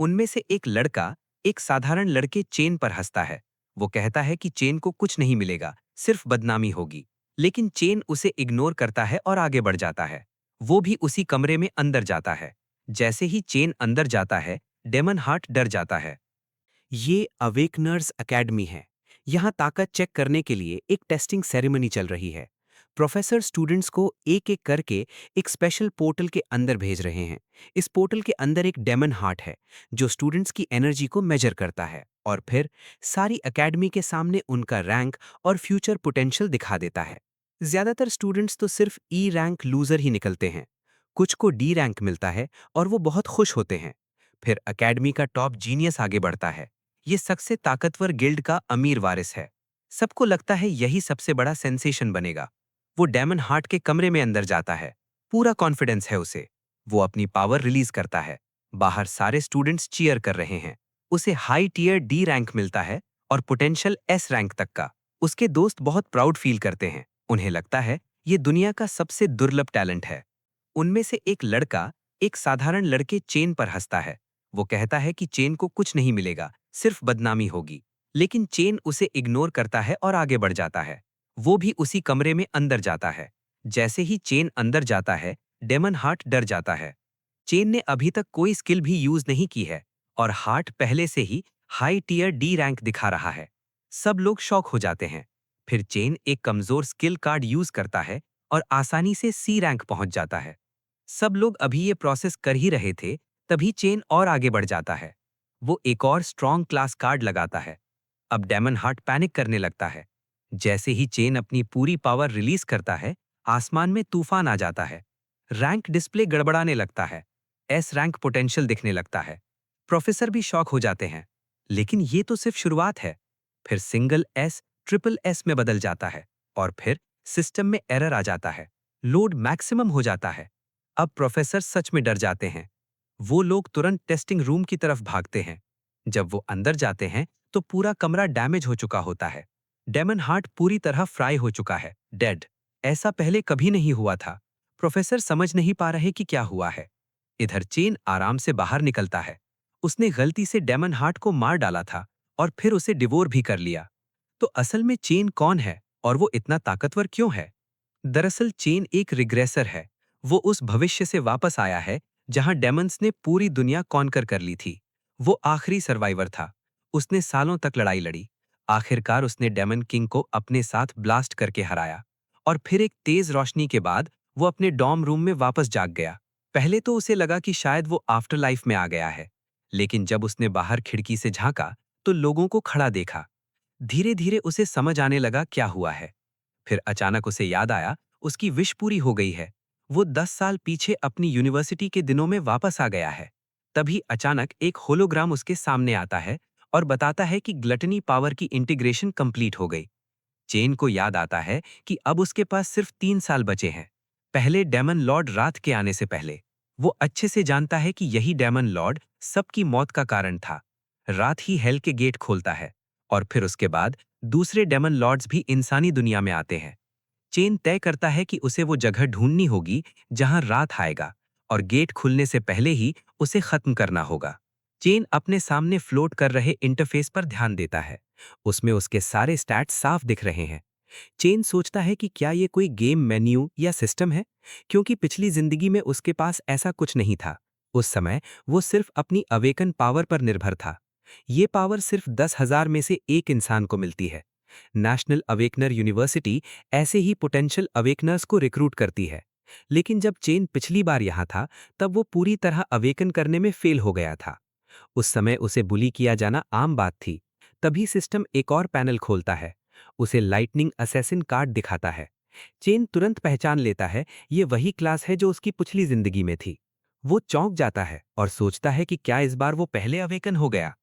उनमें से एक लड़का एक साधारण लड़के चेन पर हंसता है। वो कहता है कि चेन को कुछ नहीं मिलेगा, सिर्फ बदनामी होगी। लेकिन चेन उसे इग्नोर करता है और आगे बढ़ जाता है। वो भी उसी कमरे में अंदर जाता है। जैसे ही चेन अंदर जाता है, डेमन हार्ट डर जाता है। ये अवेकनर्स एकेडमी है। यहाँ ताकत चेक करने के लिए एक टेस्टिंग सेरेमनी चल रही है। प्रोफेसर स्टूडेंट्स को एक एक करके एक स्पेशल पोर्टल के अंदर भेज रहे हैं। इस पोर्टल के अंदर एक डेमन हार्ट है जो स्टूडेंट्स की एनर्जी को मेजर करता है और फिर सारी एकेडमी के सामने उनका रैंक और फ्यूचर पोटेंशियल दिखा देता है। ज्यादातर स्टूडेंट्स तो सिर्फ ई रैंक लूजर ही निकलते हैं। कुछ को डी रैंक मिलता है और वो बहुत खुश होते हैं। फिर एकेडमी का टॉप जीनियस आगे बढ़ता है। ये सबसे ताकतवर गिल्ड का अमीर वारिस है। सबको लगता है यही सबसे बड़ा सेंसेशन बनेगा। वो डेमन हार्ट के कमरे में अंदर जाता है। पूरा कॉन्फिडेंस है उसे। वो अपनी पावर रिलीज करता है। बाहर सारे स्टूडेंट्स चीयर कर रहे हैं। उसे हाई टीयर डी रैंक मिलता है और पोटेंशियल एस रैंक तक का। उसके दोस्त बहुत प्राउड फील करते हैं। उन्हें लगता है ये दुनिया का सबसे दुर्लभ टैलेंट है। उनमें से एक लड़का एक साधारण लड़के चेन पर हंसता है। वो कहता है कि चेन को कुछ नहीं मिलेगा, सिर्फ बदनामी होगी। लेकिन चेन उसे इग्नोर करता है और आगे बढ़ जाता है। वो भी उसी कमरे में अंदर जाता है। जैसे ही चेन अंदर जाता है, डेमन हार्ट डर जाता है। चेन ने अभी तक कोई स्किल भी यूज नहीं की है और हार्ट पहले से ही हाई टीयर डी रैंक दिखा रहा है। सब लोग शॉक हो जाते हैं। फिर चेन एक कमजोर स्किल कार्ड यूज करता है और आसानी से सी रैंक पहुंच जाता है। सब लोग अभी ये प्रोसेस कर ही रहे थे, तभी चेन और आगे बढ़ जाता है। वो एक और स्ट्रॉन्ग क्लास कार्ड लगाता है। अब डेमन हार्ट पैनिक करने लगता है। जैसे ही चेन अपनी पूरी पावर रिलीज करता है, आसमान में तूफान आ जाता है। रैंक डिस्प्ले गड़बड़ाने लगता है। एस रैंक पोटेंशियल दिखने लगता है। प्रोफेसर भी शॉक हो जाते हैं। लेकिन ये तो सिर्फ शुरुआत है। फिर सिंगल एस ट्रिपल एस में बदल जाता है और फिर सिस्टम में एरर आ जाता है। लोड मैक्सिमम हो जाता है। अब प्रोफेसर सच में डर जाते हैं। वो लोग तुरंत टेस्टिंग रूम की तरफ भागते हैं। जब वो अंदर जाते हैं तो पूरा कमरा डैमेज हो चुका होता है। डेमन हार्ट पूरी तरह फ्राई हो चुका है, डेड। ऐसा पहले कभी नहीं हुआ था। प्रोफेसर समझ नहीं पा रहे कि क्या हुआ है। इधर चेन आराम से बाहर निकलता है। उसने गलती से डेमन हार्ट को मार डाला था और फिर उसे डिवोर भी कर लिया। तो असल में चेन कौन है और वो इतना ताकतवर क्यों है? दरअसल चेन एक रिग्रेसर है। वो उस भविष्य से वापस आया है जहां डेमन्स ने पूरी दुनिया कॉन्कर कर ली थी। वो आखिरी सर्वाइवर था। उसने सालों तक लड़ाई लड़ी। आखिरकार उसने डेमन किंग को अपने साथ ब्लास्ट करके हराया। और फिर एक तेज रोशनी के बाद वो अपने डॉर्म रूम में वापस जाग गया। पहले तो उसे लगा कि शायद वो आफ्टर लाइफ में आ गया है। लेकिन जब उसने बाहर खिड़की से झांका तो लोगों को खड़ा देखा। धीरे धीरे उसे समझ आने लगा क्या हुआ है। फिर अचानक उसे याद आया, उसकी विश पूरी हो गई है। वो 10 साल पीछे अपनी यूनिवर्सिटी के दिनों में वापस आ गया है। तभी अचानक एक होलोग्राम उसके सामने आता है और बताता है कि ग्लटनी पावर की इंटीग्रेशन कंप्लीट हो गई। चेन को याद आता है कि अब उसके पास सिर्फ 3 साल बचे हैं। पहले डेमन लॉर्ड रात के आने से पहले। वो अच्छे से जानता है कि यही डेमन लॉर्ड सबकी मौत का कारण था। रात ही हेल के गेट खोलता है और फिर उसके बाद दूसरे डेमन लॉर्ड्स भी इंसानी दुनिया में आते हैं। चेन तय करता है कि उसे वो जगह ढूंढनी होगी जहां रात आएगा और गेट खुलने से पहले ही उसे खत्म करना होगा। चेन अपने सामने फ्लोट कर रहे इंटरफेस पर ध्यान देता है। उसमें उसके सारे स्टैट्स साफ दिख रहे हैं। चेन सोचता है कि क्या ये कोई गेम मेन्यू या सिस्टम है, क्योंकि पिछली जिंदगी में उसके पास ऐसा कुछ नहीं था। उस समय वो सिर्फ अपनी अवेकन पावर पर निर्भर था। ये पावर सिर्फ 10,000 में से एक इंसान को मिलती है। नेशनल अवेकनर यूनिवर्सिटी ऐसे ही पोटेंशियल अवेकनर्स को रिक्रूट करती है। लेकिन जब चेन पिछली बार यहाँ था, तब वो पूरी तरह अवेकन करने में फेल हो गया था। उस समय उसे बुली किया जाना आम बात थी। तभी सिस्टम एक और पैनल खोलता है। उसे लाइटनिंग असैसिन कार्ड दिखाता है। चेन तुरंत पहचान लेता है, ये वही क्लास है जो उसकी पिछली जिंदगी में थी। वो चौंक जाता है और सोचता है कि क्या इस बार वो पहले अवेकन हो गया।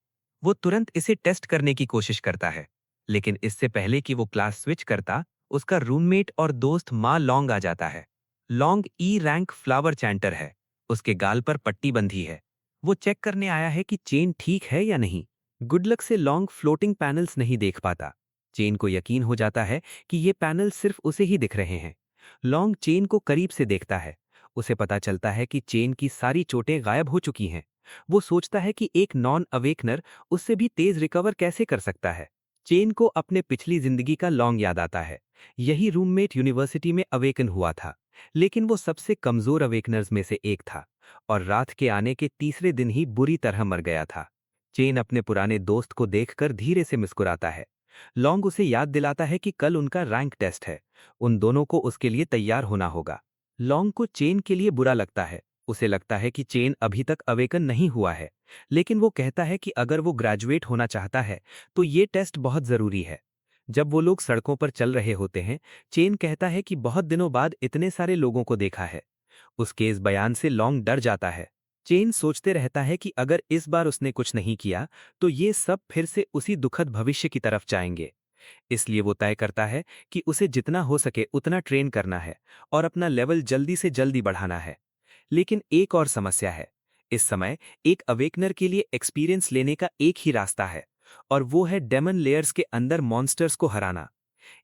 वो तुरंत इसे टेस्ट करने की कोशिश करता है। लेकिन इससे पहले कि वो क्लास स्विच करता, उसका रूममेट और दोस्त माँ लॉन्ग आ जाता है। लॉन्ग ई रैंक फ्लावर चैंटर है। उसके गाल पर पट्टी बंधी है। वो चेक करने आया है कि चेन ठीक है या नहीं। गुड लक से लॉन्ग फ्लोटिंग पैनल्स नहीं देख पाता। चेन को यकीन हो जाता है कि ये पैनल सिर्फ उसे ही दिख रहे हैं। लॉन्ग चेन को करीब से देखता है। उसे पता चलता है कि चेन की सारी चोटें गायब हो चुकी हैं। वो सोचता है कि एक नॉन अवेकनर उससे भी तेज रिकवर कैसे कर सकता है। चेन को अपने पिछली जिंदगी का लॉन्ग याद आता है। यही रूममेट यूनिवर्सिटी में अवेकन हुआ था, लेकिन वो सबसे कमजोर अवेकनर्स में से एक था और रात के आने के तीसरे दिन ही बुरी तरह मर गया था। चेन अपने पुराने दोस्त को देखकर धीरे से मुस्कुराता है। लॉन्ग उसे याद दिलाता है कि कल उनका रैंक टेस्ट है। उन दोनों को उसके लिए तैयार होना होगा। लॉन्ग को चेन के लिए बुरा लगता है। उसे लगता है कि चेन अभी तक अवेकन नहीं हुआ है, लेकिन वो कहता है कि अगर वो ग्रेजुएट होना चाहता है तो ये टेस्ट बहुत जरूरी है। जब वो लोग सड़कों पर चल रहे होते हैं, चेन कहता है कि बहुत दिनों बाद इतने सारे लोगों को देखा है। उसके इस बयान से लॉन्ग डर जाता है। चेन सोचते रहता है कि अगर इस बार उसने कुछ नहीं किया तो ये सब फिर से उसी दुखद भविष्य की तरफ जाएंगे। इसलिए वो तय करता है कि उसे जितना हो सके उतना ट्रेन करना है और अपना लेवल जल्दी से जल्दी बढ़ाना है। लेकिन एक और समस्या है। इस समय एक अवेकनर के लिए एक्सपीरियंस लेने का एक ही रास्ता है, और वो है डेमन लेयर्स के अंदर मॉन्स्टर्स को हराना।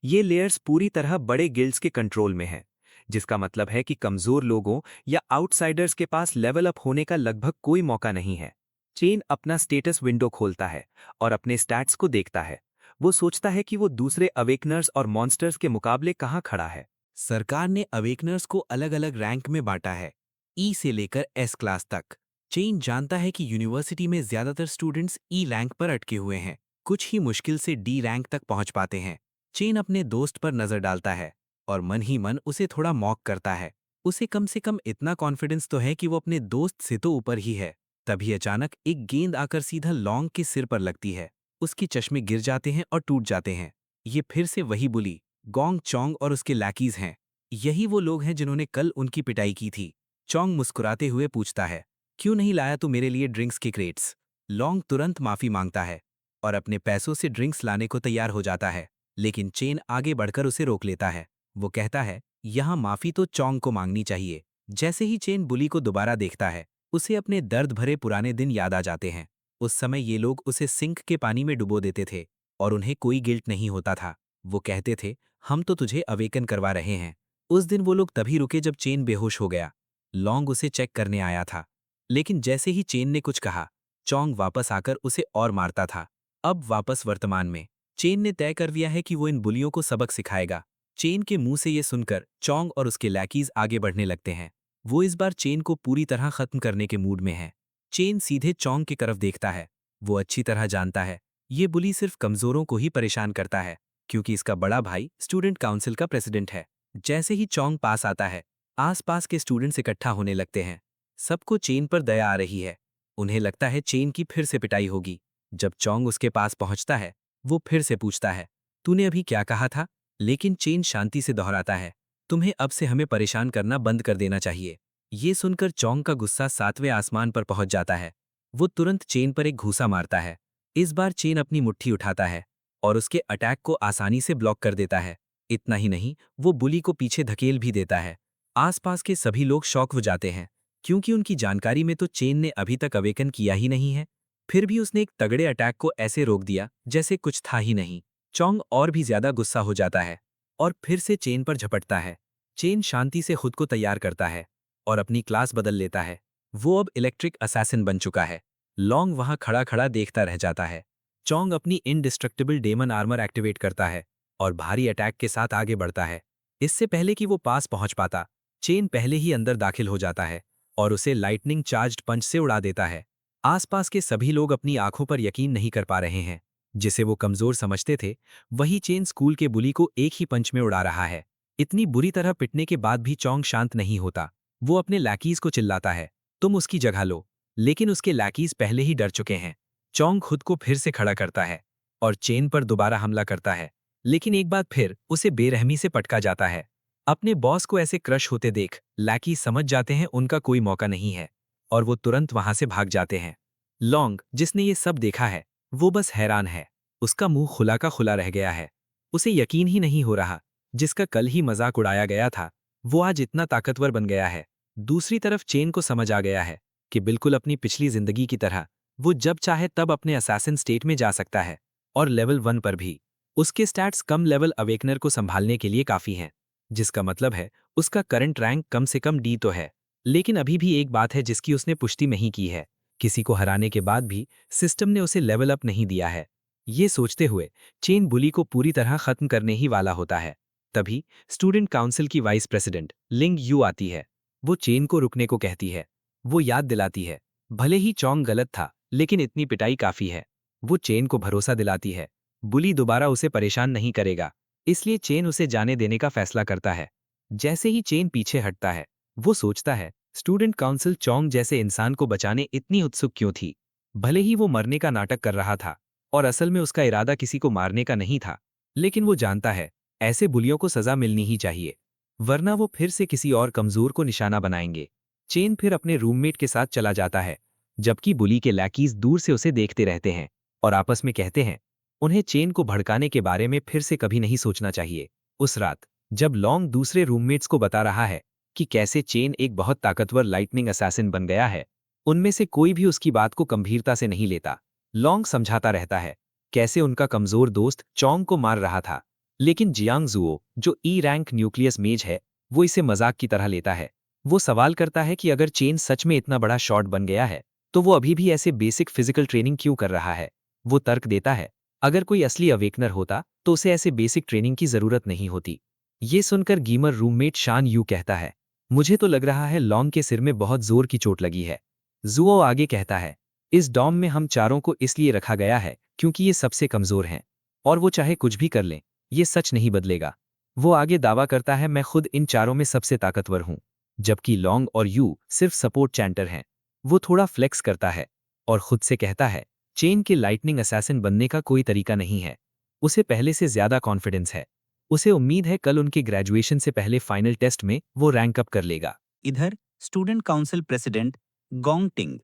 ये लेयर्स पूरी तरह बड़े गिल्ड्स के कंट्रोल में हैं, जिसका मतलब है कि कमजोर लोगों या आउटसाइडर्स के पास लेवल अप होने का लगभग कोई मौका नहीं है। चेन अपना स्टेटस विंडो खोलता है और अपने स्टैट्स को देखता है। वो सोचता है कि वो दूसरे अवेकनर्स और मॉन्स्टर्स के मुकाबले कहाँ खड़ा है। सरकार ने अवेकनर्स को अलग अलग रैंक में बांटा है, ई से लेकर एस क्लास तक। चेन जानता है कि यूनिवर्सिटी में ज्यादातर स्टूडेंट्स ई रैंक पर अटके हुए हैं। कुछ ही मुश्किल से डी रैंक तक पहुंच पाते हैं। चेन अपने दोस्त पर नजर डालता है और मन ही मन उसे थोड़ा मॉक करता है। उसे कम से कम इतना कॉन्फिडेंस तो है कि वो अपने दोस्त से तो ऊपर ही है। तभी अचानक एक गेंद आकर सीधा लॉन्ग के सिर पर लगती है। उसके चश्मे गिर जाते हैं और टूट जाते हैं। ये फिर से वही बुली गोंग चोंग और उसके लैकीज हैं। यही वो लोग हैं जिन्होंने कल उनकी पिटाई की थी। चोंग मुस्कुराते हुए पूछता है, क्यों नहीं लाया तू मेरे लिए ड्रिंक्स के क्रेट्स? लॉन्ग तुरंत माफी मांगता है और अपने पैसों से ड्रिंक्स लाने को तैयार हो जाता है, लेकिन चेन आगे बढ़कर उसे रोक लेता है। वो कहता है, यहाँ माफी तो चोंग को मांगनी चाहिए। जैसे ही चेन बुली को दोबारा देखता है, उसे अपने दर्द भरे पुराने दिन याद आ जाते हैं। उस समय ये लोग उसे सिंक के पानी में डुबो देते थे और उन्हें कोई गिल्ट नहीं होता था। वो कहते थे, हम तो तुझे अवेकन करवा रहे हैं। उस दिन वो लोग तभी रुके जब चेन बेहोश हो गया। लॉन्ग उसे चेक करने आया था, लेकिन जैसे ही चेन ने कुछ कहा, चोंग वापस आकर उसे और मारता था। अब वापस वर्तमान में चेन ने तय कर लिया है कि वो इन बुलियों को सबक सिखाएगा। चेन के मुंह से ये सुनकर चोंग और उसके लैकीज आगे बढ़ने लगते हैं। वो इस बार चेन को पूरी तरह खत्म करने के मूड में है। चेन सीधे चोंग की तरफ देखता है। वो अच्छी तरह जानता है ये बुली सिर्फ कमजोरों को ही परेशान करता है, क्योंकि इसका बड़ा भाई स्टूडेंट काउंसिल का प्रेसिडेंट है। जैसे ही चोंग पास आता है, आसपास के स्टूडेंट्स इकट्ठा होने लगते हैं। सबको चेन पर दया आ रही है। उन्हें लगता है चेन की फिर से पिटाई होगी। जब चोंग उसके पास पहुंचता है, वो फिर से पूछता है, तूने अभी क्या कहा था? लेकिन चेन शांति से दोहराता है, तुम्हें अब से हमें परेशान करना बंद कर देना चाहिए। ये सुनकर चोंग का गुस्सा 7वें आसमान पर पहुंच जाता है। वो तुरंत चेन पर एक घूसा मारता है। इस बार चेन अपनी मुट्ठी उठाता है और उसके अटैक को आसानी से ब्लॉक कर देता है। इतना ही नहीं, वो बुली को पीछे धकेल भी देता है। आसपास के सभी लोग शॉक हो जाते हैं, क्योंकि उनकी जानकारी में तो चेन ने अभी तक अवेकन किया ही नहीं है। फिर भी उसने एक तगड़े अटैक को ऐसे रोक दिया जैसे कुछ था ही नहीं। चोंग और भी ज्यादा गुस्सा हो जाता है और फिर से चेन पर झपटता है। चेन शांति से खुद को तैयार करता है और अपनी क्लास बदल लेता है। वो अब इलेक्ट्रिक असैसिन बन चुका है। लॉन्ग वहां खड़ा खड़ा देखता रह जाता है। चोंग अपनी इंडिस्ट्रक्टिबल डेमन आर्मर एक्टिवेट करता है और भारी अटैक के साथ आगे बढ़ता है। इससे पहले कि वो पास पहुंच पाता, चेन पहले ही अंदर दाखिल हो जाता है और उसे लाइटनिंग चार्ज्ड पंच से उड़ा देता है। आसपास के सभी लोग अपनी आंखों पर यकीन नहीं कर पा रहे हैं। जिसे वो कमजोर समझते थे, वही चेन स्कूल के बुली को एक ही पंच में उड़ा रहा है। इतनी बुरी तरह पिटने के बाद भी चोंग शांत नहीं होता। वो अपने लैकीज को चिल्लाता है, तुम उसकी जगह लो। लेकिन उसके लैकीज पहले ही डर चुके हैं। चोंग खुद को फिर से खड़ा करता है और चेन पर दोबारा हमला करता है, लेकिन एक बार फिर उसे बेरहमी से पटका जाता है। अपने बॉस को ऐसे क्रश होते देख लैकी समझ जाते हैं उनका कोई मौका नहीं है और वो तुरंत वहां से भाग जाते हैं। लॉन्ग, जिसने ये सब देखा है, वो बस हैरान है। उसका मुंह खुला का खुला रह गया है। उसे यकीन ही नहीं हो रहा, जिसका कल ही मजाक उड़ाया गया था, वो आज इतना ताकतवर बन गया है। दूसरी तरफ चेन को समझ आ गया है कि बिल्कुल अपनी पिछली जिंदगी की तरह वो जब चाहे तब अपने असैसिन स्टेट में जा सकता है, और लेवल 1 पर भी। उसके स्टैट्स कम लेवल अवेकनर को संभालने के लिए काफी हैं, जिसका मतलब है उसका करंट रैंक कम से कम डी तो है। लेकिन अभी भी एक बात है जिसकी उसने पुष्टि नहीं की है, किसी को हराने के बाद भी सिस्टम ने उसे लेवल अप नहीं दिया है। ये सोचते हुए चेन बुली को पूरी तरह खत्म करने ही वाला होता है। तभी स्टूडेंट काउंसिल की वाइस प्रेसिडेंट लिंग यू आती है। वो चेन को रुकने को कहती है। वो याद दिलाती है, भले ही चोंग गलत था, लेकिन इतनी पिटाई काफी है। वो चेन को भरोसा दिलाती है, बुली दोबारा उसे परेशान नहीं करेगा। इसलिए चेन उसे जाने देने का फैसला करता है। जैसे ही चेन पीछे हटता है, वो सोचता है, स्टूडेंट काउंसिल चोंग जैसे इंसान को बचाने इतनी उत्सुक क्यों थी। भले ही वो मरने का नाटक कर रहा था और असल में उसका इरादा किसी को मारने का नहीं था, लेकिन वो जानता है ऐसे बुलियों को सजा मिलनी ही चाहिए, वरना वो फिर से किसी और कमजोर को निशाना बनाएंगे। चेन फिर अपने रूममेट के साथ चला जाता है, जबकि बुली के लैकीज दूर से उसे देखते रहते हैं और आपस में कहते हैं उन्हें चेन को भड़काने के बारे में फिर से कभी नहीं सोचना चाहिए। उस रात जब लॉन्ग दूसरे रूममेट्स को बता रहा है कि कैसे चेन एक बहुत ताकतवर लाइटनिंग असैसिन बन गया है, उनमें से कोई भी उसकी बात को गंभीरता से नहीं लेता। लॉन्ग समझाता रहता है कैसे उनका कमजोर दोस्त चोंग को मार रहा था, लेकिन जियांग जुओ, जो ई रैंक न्यूक्लियस मेज है, वो इसे मजाक की तरह लेता है। वो सवाल करता है कि अगर चेन सच में इतना बड़ा शॉट बन गया है, तो वो अभी भी ऐसे बेसिक फिजिकल ट्रेनिंग क्यों कर रहा है। वो तर्क देता है, अगर कोई असली अवेकनर होता तो उसे ऐसे बेसिक ट्रेनिंग की जरूरत नहीं होती। ये सुनकर गीमर रूममेट शान यू कहता है, मुझे तो लग रहा है लॉन्ग के सिर में बहुत जोर की चोट लगी है। जुओ आगे कहता है, इस डॉम में हम चारों को इसलिए रखा गया है क्योंकि ये सबसे कमजोर हैं, और वो चाहे कुछ भी कर लें, ये सच नहीं बदलेगा। वो आगे दावा करता है, मैं खुद इन चारों में सबसे ताकतवर हूं, जबकि लॉन्ग और यू सिर्फ सपोर्ट चैंटर हैं। वो थोड़ा फ्लेक्स करता है और खुद से कहता है, चेन के लाइटनिंग असैसिन बनने का कोई तरीका नहीं है। उसे पहले से ज्यादा कॉन्फिडेंस है। उसे उम्मीद है कल उनके ग्रेजुएशन से पहले फाइनल टेस्ट में वो रैंक अप कर लेगा। इधर स्टूडेंट काउंसिल प्रेसिडेंट गोंग टिंग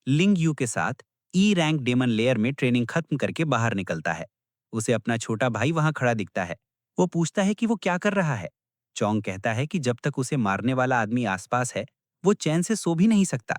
लिंग यू के साथ ई रैंक डेमन लेयर में ट्रेनिंग खत्म करके बाहर निकलता है। उसे अपना छोटा भाई वहां खड़ा दिखता है। वो पूछता है कि वो क्या कर रहा है। चोंग कहता है कि जब तक उसे मारने वाला आदमी आसपास है, वो चैन से सो भी नहीं सकता।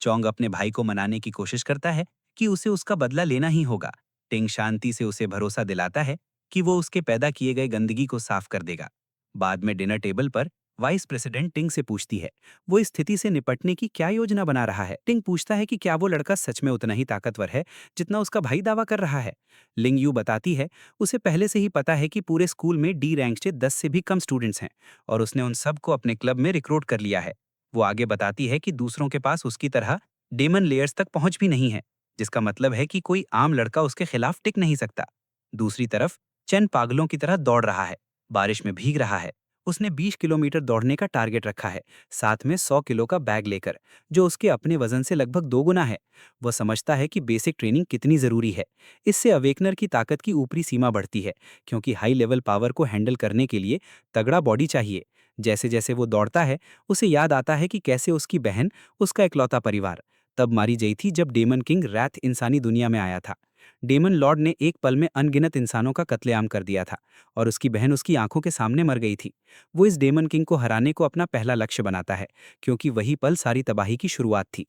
चोंग अपने भाई को मनाने की कोशिश करता है कि उसे उसका बदला लेना ही होगा। टिंग शांति से उसे भरोसा दिलाता है कि वो उसके पैदा किए गए गंदगी को साफ कर देगा। बाद में डिनर टेबल पर वाइस प्रेसिडेंट टिंग से पूछती है, वो इस स्थिति से निपटने की क्या योजना बना रहा है। टिंग पूछता है कि क्या वो लड़का सच में उतना ही ताकतवर है जितना उसका भाई दावा कर रहा है। लिंग यू बताती है, उसे पहले से ही पता है कि पूरे स्कूल में डी रैंक से 10 से भी कम स्टूडेंट्स हैं और उसने उन सबको अपने क्लब में रिक्रूट कर लिया है। वो आगे बताती है कि दूसरों के पास उसकी तरह डेमन लेयर्स तक पहुंच भी नहीं है, जिसका मतलब है कि कोई आम लड़का उसके खिलाफ टिक नहीं सकता। दूसरी तरफ चेन पागलों की तरह दौड़ रहा है, बारिश में भीग रहा है। उसने 20 किलोमीटर दौड़ने का टारगेट रखा है, साथ में 100 किलो का बैग लेकर, जो उसके अपने वजन से लगभग 2 गुना है। वह समझता है कि बेसिक ट्रेनिंग कितनी जरूरी है। इससे अवेकनर की ताकत की ऊपरी सीमा बढ़ती है, क्योंकि हाई लेवल पावर को हैंडल करने के लिए तगड़ा बॉडी चाहिए। जैसे जैसे वो दौड़ता है, उसे याद आता है कि कैसे उसकी बहन, उसका इकलौता परिवार, तब मारी गई थी जब डेमन किंग रैथ इंसानी दुनिया में आया था। डेमन लॉर्ड ने एक पल में अनगिनत इंसानों का कत्लेआम कर दिया था और उसकी बहन उसकी आंखों के सामने मर गई थी। वो इस डेमन किंग को हराने को अपना पहला लक्ष्य बनाता है, क्योंकि वही पल सारी तबाही की शुरुआत थी।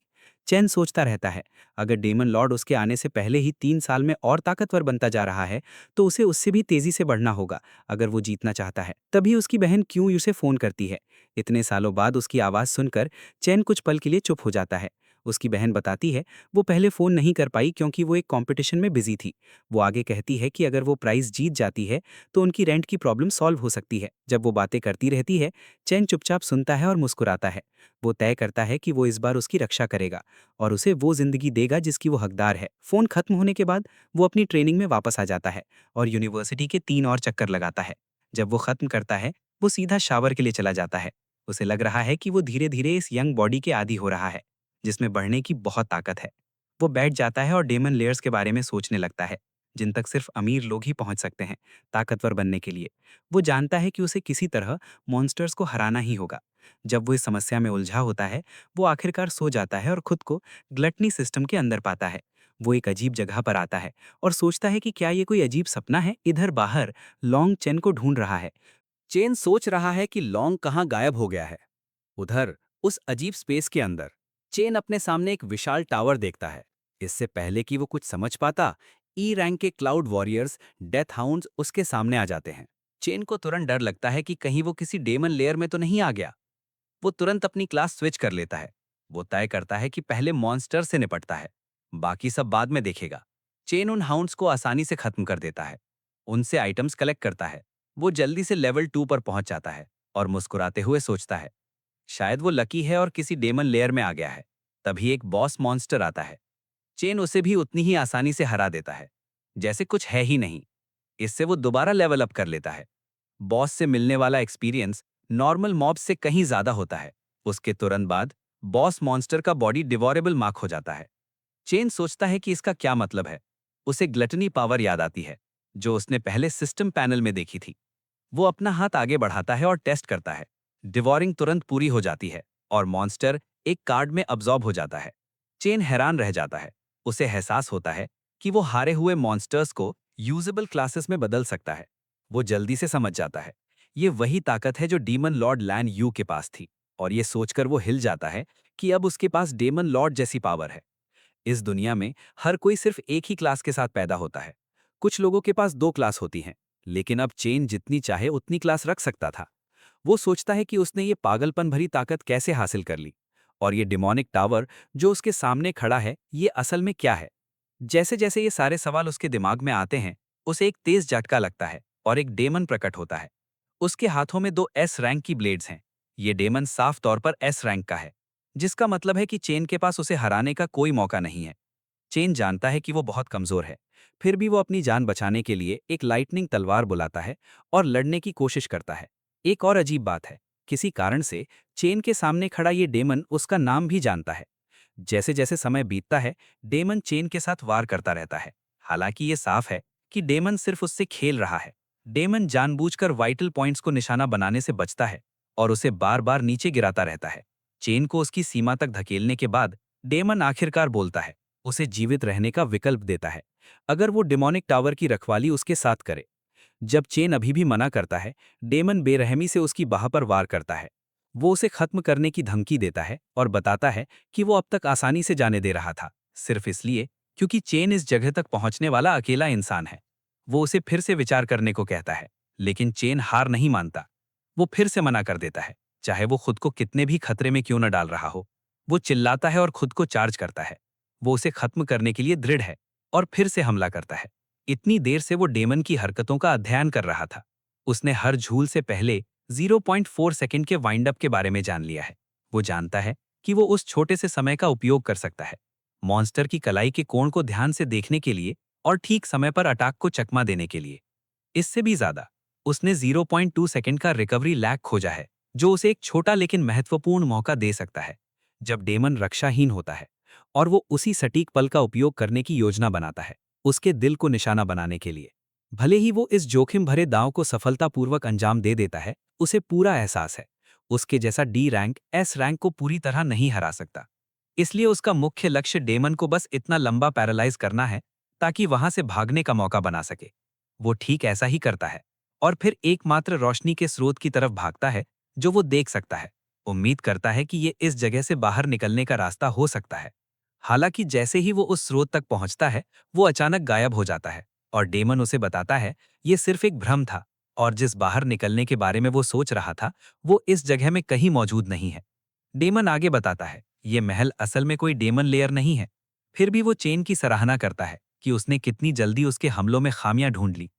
चैन सोचता रहता है, अगर डेमन लॉर्ड उसके आने से पहले ही 3 साल में और ताकतवर बनता जा रहा है, तो उसे उससे भी तेजी से बढ़ना होगा अगर वो जीतना चाहता है। तभी उसकी बहन क्यों उसे फोन करती है। इतने सालों बाद उसकी आवाज सुनकर चैन कुछ पल के लिए चुप हो जाता है। उसकी बहन बताती है, वो पहले फोन नहीं कर पाई क्योंकि वो एक कंपटीशन में बिजी थी। वो आगे कहती है कि अगर वो प्राइज जीत जाती है तो उनकी रेंट की प्रॉब्लम सॉल्व हो सकती है। जब वो बातें करती रहती है, चैन चुपचाप सुनता है और मुस्कुराता है। वो तय करता है कि वो इस बार उसकी रक्षा करेगा और उसे वो जिंदगी देगा जिसकी वो हकदार है। फोन खत्म होने के बाद वो अपनी ट्रेनिंग में वापस आ जाता है और यूनिवर्सिटी के 3 और चक्कर लगाता है। जब वो खत्म करता है, वो सीधा शावर के लिए चला जाता है। उसे लग रहा है कि वो धीरे धीरे इस यंग बॉडी के आदी हो रहा है, जिसमें बढ़ने की बहुत ताकत है। वो बैठ जाता है और डेमन लेयर्स के बारे में सोचने लगता है, जिन तक सिर्फ अमीर लोग ही पहुंच सकते हैं ताकतवर बनने के लिए। वो जानता है कि उसे किसी तरह मॉन्स्टर्स को हराना ही होगा। जब वो इस समस्या में उलझा होता है, वो आखिरकार सो जाता है और खुद को ग्लटनी सिस्टम के अंदर पाता है। वो एक अजीब जगह पर आता है और सोचता है कि क्या ये कोई अजीब सपना है। इधर बाहर लॉन्ग चेन को ढूंढ रहा है। चेन सोच रहा है कि लॉन्ग कहाँ गायब हो गया है। उधर उस अजीब स्पेस के अंदर चेन अपने सामने एक विशाल टावर देखता है। इससे पहले कि वो कुछ समझ पाता, ई रैंक के क्लाउड वॉरियर्स डेथ हाउंड्स उसके सामने आ जाते हैं। चेन को तुरंत डर लगता है कि कहीं वो किसी डेमन लेयर में तो नहीं आ गया। वो तुरंत अपनी क्लास स्विच कर लेता है। वो तय करता है कि पहले मॉन्स्टर से निपटता है, बाकी सब बाद में देखेगा। चेन उन हाउंड्स को आसानी से खत्म कर देता है, उनसे आइटम्स कलेक्ट करता है। वो जल्दी से लेवल 2 पर पहुंच जाता है और मुस्कुराते हुए सोचता है, शायद वो लकी है और किसी डेमन लेयर में आ गया है। तभी एक बॉस मॉन्स्टर आता है। चेन उसे भी उतनी ही आसानी से हरा देता है, जैसे कुछ है ही नहीं। इससे वो दोबारा लेवल अप कर लेता है। बॉस से मिलने वाला एक्सपीरियंस नॉर्मल मॉब से कहीं ज्यादा होता है। उसके तुरंत बाद बॉस मॉन्स्टर का बॉडी डिवोरेबल मार्क हो जाता है। चेन सोचता है कि इसका क्या मतलब है। उसे ग्लटनी पावर याद आती है, जो उसने पहले सिस्टम पैनल में देखी थी। वो अपना हाथ आगे बढ़ाता है और टेस्ट करता है। डिवॉरिंग तुरंत पूरी हो जाती है और मॉन्स्टर एक कार्ड में अब्जॉर्ब हो जाता है। चेन हैरान रह जाता है। उसे एहसास होता है कि वो हारे हुए मॉन्स्टर्स को यूजेबल क्लासेस में बदल सकता है। वो जल्दी से समझ जाता है, ये वही ताकत है जो डीमन लॉर्ड लैन यू के पास थी, और ये सोचकर वो हिल जाता है कि अब उसके पास डेमन लॉर्ड जैसी पावर है। इस दुनिया में हर कोई सिर्फ एक ही क्लास के साथ पैदा होता है। कुछ लोगों के पास 2 क्लास होती हैं, लेकिन अब चेन जितनी चाहे उतनी क्लास रख सकता था। वो सोचता है कि उसने ये पागलपन भरी ताकत कैसे हासिल कर ली, और ये डिमोनिक टावर जो उसके सामने खड़ा है, ये असल में क्या है। जैसे जैसे ये सारे सवाल उसके दिमाग में आते हैं, उसे एक तेज झटका लगता है और एक डेमन प्रकट होता है। उसके हाथों में 2 एस रैंक की ब्लेड्स हैं। ये डेमन साफ तौर पर एस रैंक का है, जिसका मतलब है कि चेन के पास उसे हराने का कोई मौका नहीं है। चेन जानता है कि वो बहुत कमजोर है, फिर भी वो अपनी जान बचाने के लिए एक लाइटनिंग तलवार बुलाता है और लड़ने की कोशिश करता है। एक और अजीब बात है, किसी कारण से चेन के सामने खड़ा ये डेमन उसका नाम भी जानता है। जैसे जैसे समय बीतता है, डेमन चेन के साथ वार करता रहता है। हालांकि ये साफ है कि डेमन सिर्फ उससे खेल रहा है। डेमन जानबूझकर वाइटल पॉइंट्स को निशाना बनाने से बचता है और उसे बार बार नीचे गिराता रहता है। चेन को उसकी सीमा तक धकेलने के बाद डेमन आखिरकार बोलता है, उसे जीवित रहने का विकल्प देता है, अगर वो डिमोनिक टावर की रखवाली उसके साथ करे। जब चेन अभी भी मना करता है, डेमन बेरहमी से उसकी बाह पर वार करता है। वो उसे खत्म करने की धमकी देता है और बताता है कि वो अब तक आसानी से जाने दे रहा था, सिर्फ इसलिए क्योंकि चेन इस जगह तक पहुंचने वाला अकेला इंसान है। वो उसे फिर से विचार करने को कहता है, लेकिन चेन हार नहीं मानता। वो फिर से मना कर देता है, चाहे वो खुद को कितने भी खतरे में क्यों न डाल रहा हो। वो चिल्लाता है और खुद को चार्ज करता है। वो उसे खत्म करने के लिए दृढ़ है और फिर से हमला करता है। इतनी देर से वो डेमन की हरकतों का अध्ययन कर रहा था। उसने हर झूल से पहले 0.4 सेकंड के वाइंड अप के बारे में जान लिया है। वो जानता है कि वो उस छोटे से समय का उपयोग कर सकता है, मॉन्स्टर की कलाई के कोण को ध्यान से देखने के लिए और ठीक समय पर अटैक को चकमा देने के लिए। इससे भी ज्यादा, उसने 0.2 सेकंड का रिकवरी लैग खोजा है, जो उसे एक छोटा लेकिन महत्वपूर्ण मौका दे सकता है, जब डेमन रक्षाहीन होता है, और वो उसी सटीक पल का उपयोग करने की योजना बनाता है, उसके दिल को निशाना बनाने के लिए। भले ही वो इस जोखिम भरे दांव को सफलतापूर्वक अंजाम दे देता है, उसे पूरा एहसास है, उसके जैसा डी रैंक एस रैंक को पूरी तरह नहीं हरा सकता। इसलिए उसका मुख्य लक्ष्य डेमन को बस इतना लंबा पैरालाइज करना है ताकि वहां से भागने का मौका बना सके। वो ठीक ऐसा ही करता है और फिर एकमात्र रोशनी के स्रोत की तरफ भागता है जो वो देख सकता है। उम्मीद करता है कि ये इस जगह से बाहर निकलने का रास्ता हो सकता है। हालांकि जैसे ही वो उस स्रोत तक पहुंचता है, वो अचानक गायब हो जाता है और डेमन उसे बताता है ये सिर्फ एक भ्रम था, और जिस बाहर निकलने के बारे में वो सोच रहा था, वो इस जगह में कहीं मौजूद नहीं है। डेमन आगे बताता है, ये महल असल में कोई डेमन लेयर नहीं है। फिर भी वो चेन की सराहना करता है कि उसने कितनी जल्दी उसके हमलों में खामियां ढूंढ ली।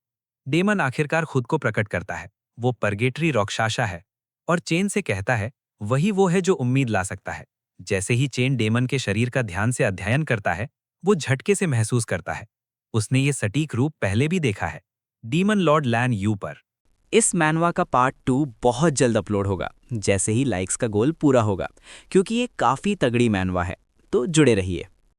डेमन आखिरकार खुद को प्रकट करता है, वो परगेटरी राक्षसा है, और चेन से कहता है वही वो है जो उम्मीद ला सकता है। जैसे ही चेन डेमन के शरीर का ध्यान से अध्ययन करता है, वो झटके से महसूस करता है उसने ये सटीक रूप पहले भी देखा है, डीमन लॉर्ड लैन यू पर। इस मैनवा का पार्ट 2 बहुत जल्द अपलोड होगा, जैसे ही लाइक्स का गोल पूरा होगा, क्योंकि ये काफ़ी तगड़ी मैनवा है, तो जुड़े रहिए।